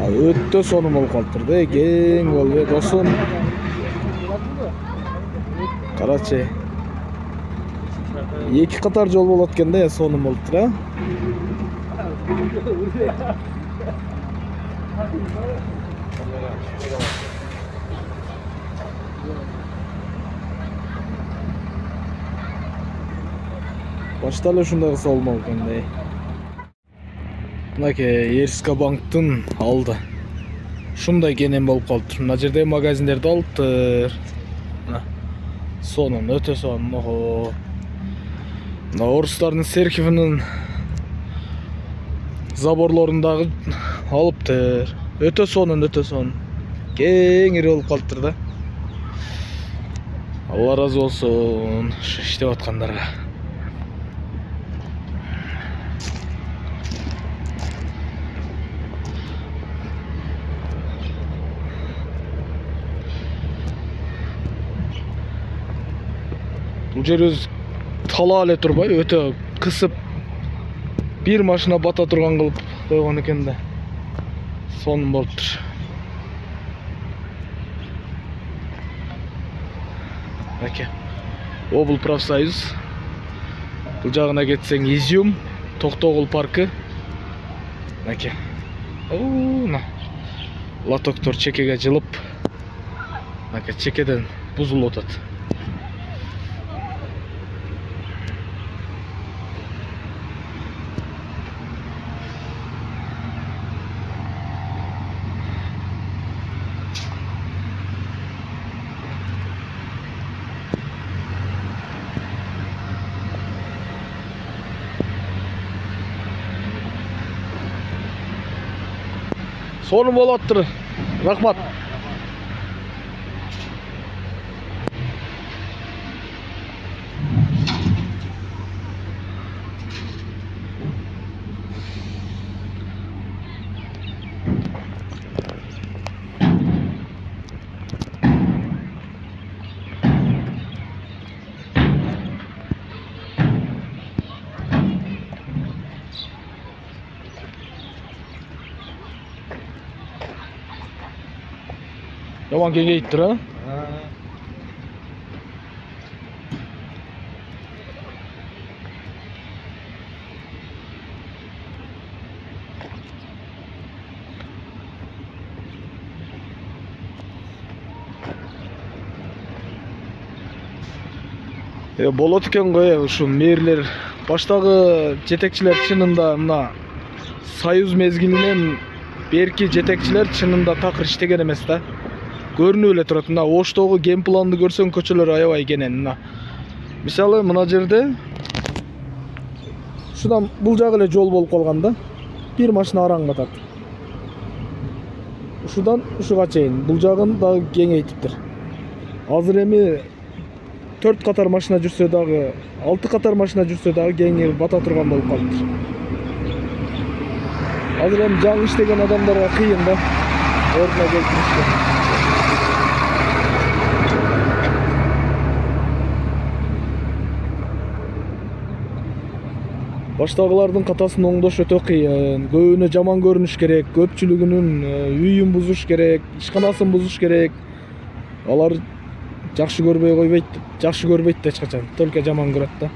өтө сонун болуп калыптыр да, кең болуп досун. Карачы. Эки катар жол болот экен да, сонун болуптур, а? Башта эле ушундай кылса болмок экендей. Мынакей Эрска банктын алды. Ушундай кенен болуп калыптыр. Мына жерде магазиндерди алыптыр. Мына сонун, өтө сонун. Ого. Мына орустардын церковинин заборлорундагы алыптыр. Өтө сонун, өтө сонун. Кеңири болуп калыптыр да. Алла разы болсун иштеп аткандарга. Бул жер өз талаа эле турбай, өтө кысып бир машина бата турган кылып койгон экен да. Сонун болуптур. Аке. О, бул профсоюз. Бул жагына кетсең Изюм, Токтогул паркы. Аке. Оуна. Лотоктор чекеге жылып. Аке, чекеден бузулуп атат. Сонун болуп атыптыр. Рахмат. Жаман кеңейиптир, а? Болот экен го, ушу мэрлер, баштагы жетекчилер чынында мына Союз мезгилинен берки жетекчилер чынында такыр иштеген эмес да. Көрүнүп эле турат. Мына Оштогу ген планды көрсөң көчөлөр аябай кенен. Мына мисалы мына жерде ушудан бул жагы эле жол болуп калган да. Бир машина араң батат. Ушудан ушуга чейин бул жагын дагы кеңейтиптир. Азыр эми 4 катар машина жүрсө дагы, 6 катар машина жүрсө дагы кеңири бата турган болуп калыптыр. Азыр эми жаңы иштеген адамдарга кыйын да. Ордуна келтиришти. Баштагылардын катасын оңдош өтө кыйын. Көбүнө жаман көрүнүш керек, көпчүлүгүнүн үйүн бузуш керек, ишканасын бузуш керек. Алар жакшы көрбөй койбойт, жакшы көрбөйт эч качан, только жаман көрөт да.